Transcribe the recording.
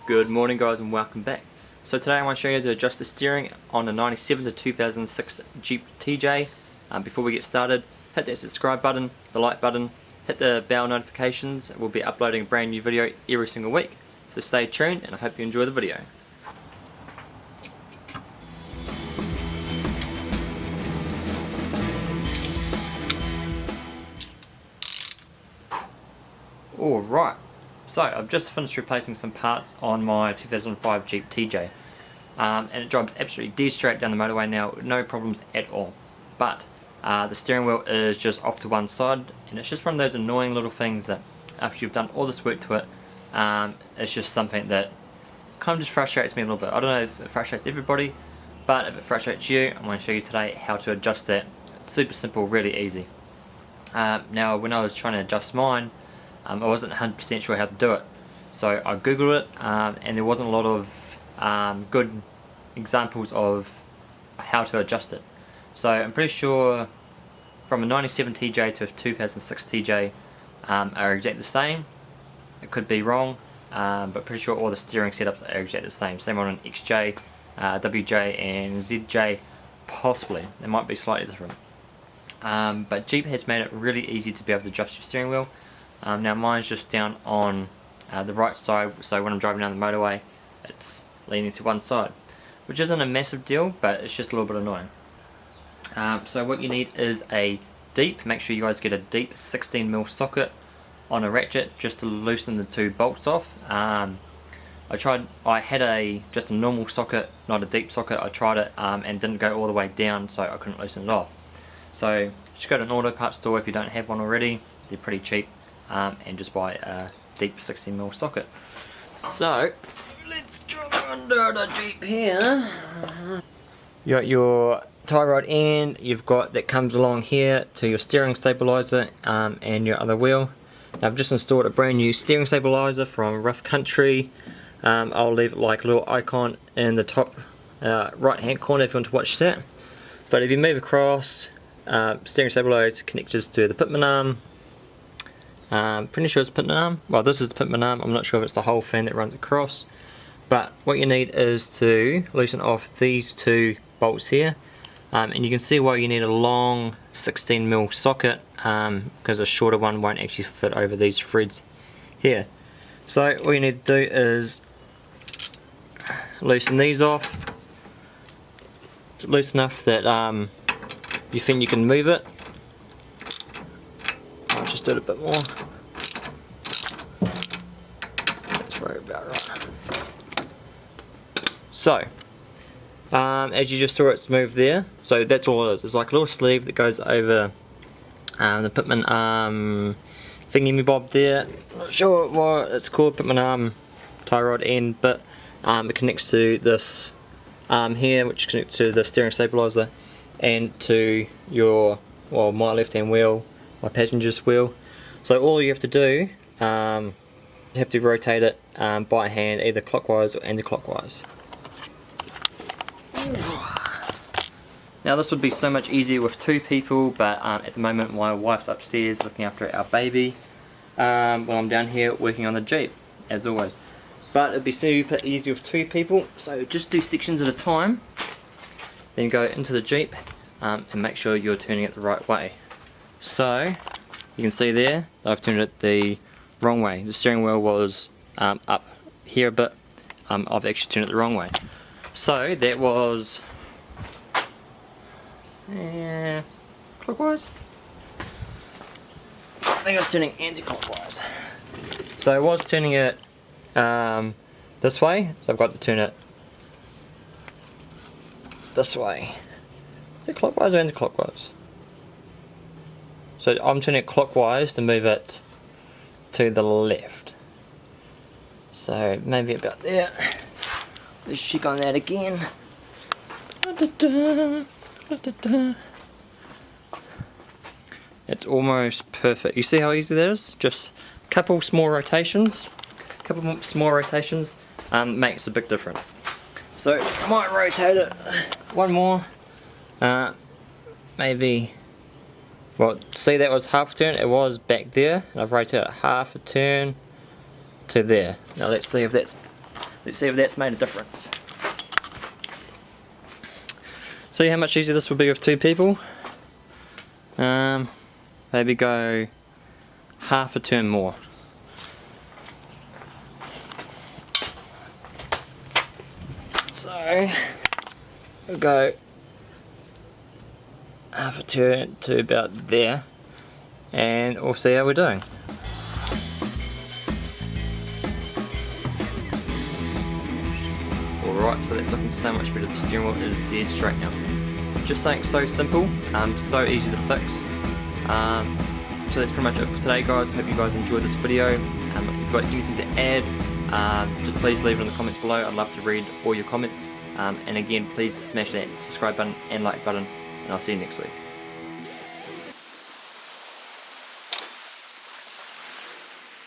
Good morning guys and welcome back. So today I want to show you how to adjust the steering on a 97 to 2006 Jeep TJ. Before we get started, hit that subscribe button, the like button, hit the bell notifications. We'll be uploading a brand new video every single week. So stay tuned and I hope you enjoy the video. Alright, so I've just finished replacing some parts on my 2005 Jeep TJ and it drives absolutely dead straight down the motorway now, no problems at all. But the steering wheel is just off to one side and it's just one of those annoying little things that after you've done all this work to it, it's just something that kind of just frustrates me a little bit. I don't know if it frustrates everybody, but if it frustrates you, I'm going to show you today how to adjust it. It's super simple, really easy. Now when I was trying to adjust mine, I wasn't 100% sure how to do it, so I googled it and there wasn't a lot of good examples of how to adjust it. So I'm pretty sure from a 97 TJ to a 2006 TJ are exactly the same. It could be wrong, but pretty sure all the steering setups are exactly the same. Same on an XJ, WJ and ZJ possibly. They might be slightly different. But Jeep has made it really easy to be able to adjust your steering wheel. Now mine's just down on the right side, so when I'm driving down the motorway it's leaning to one side, which isn't a massive deal, but it's just a little bit annoying. So what you need is a deep, make sure you guys get a deep 16mm socket on a ratchet just to loosen the two bolts off. I had just a normal socket, not a deep socket. I tried it and didn't go all the way down, so I couldn't loosen it off. So just go to an auto parts store if you don't have one already. They're pretty cheap. And just buy a deep 16mm socket. So let's jump under the Jeep here. You got your tie rod end, you've got that comes along here to your steering stabilizer and your other wheel. Now I've just installed a brand new steering stabilizer from Rough Country. I'll leave like a little icon in the top right hand corner if you want to watch that. But if you move across, steering stabilizer connects to the pitman arm. Pretty sure it's pitman arm. Well, this is the pitman arm. I'm not sure if it's the whole fan that runs across. But what you need is to loosen off these two bolts here. And you can see why you need a long 16mm socket, because a shorter one won't actually fit over these threads here. So all you need to do is loosen these off. It's loose enough that you think you can move it. I'll just do it a bit more. That's probably about right. So, as you just saw, it's moved there. So that's all it is. It's like a little sleeve that goes over the pitman arm thingy bob there. Not sure what it's called, pitman arm tie rod end, but it connects to this arm here, which connects to the steering stabilizer and to your, well, my left hand wheel, my passenger's wheel. So all you have to do, you have to rotate it by hand, either clockwise or anti-clockwise. Now this would be so much easier with two people, but at the moment my wife's upstairs looking after our baby while I'm down here working on the Jeep, as always. But it'd be super easy with two people, so just do sections at a time, then go into the Jeep and make sure you're turning it the right way. So you can see there that I've turned it the wrong way. The steering wheel was up here a bit. I've actually turned it the wrong way. So that was clockwise. I think I was turning anti-clockwise. So I was turning it this way, so I've got to turn it this way. Is it clockwise or anti-clockwise? So I'm turning it clockwise to move it to the left. So maybe about there. Let's check on that again. It's almost perfect. You see how easy that is? Just a couple small rotations. Makes a big difference. So I might rotate it one more. Maybe. Well, see, that was half a turn. It was back there, and I've rotated it half a turn to there. Now let's see if that's Let's see if that's made a difference. See how much easier this will be with 2 people? Maybe go half a turn more. So we'll go half a turn to about there, and we'll see how we're doing. Alright, so that's looking so much better. The steering wheel is dead straight now. Just something so simple, so easy to fix. So that's pretty much it for today, guys. Hope you guys enjoyed this video. If you've got anything to add, just please leave it in the comments below. I'd love to read all your comments. And again, please smash that subscribe button and like button, and I'll see you next week.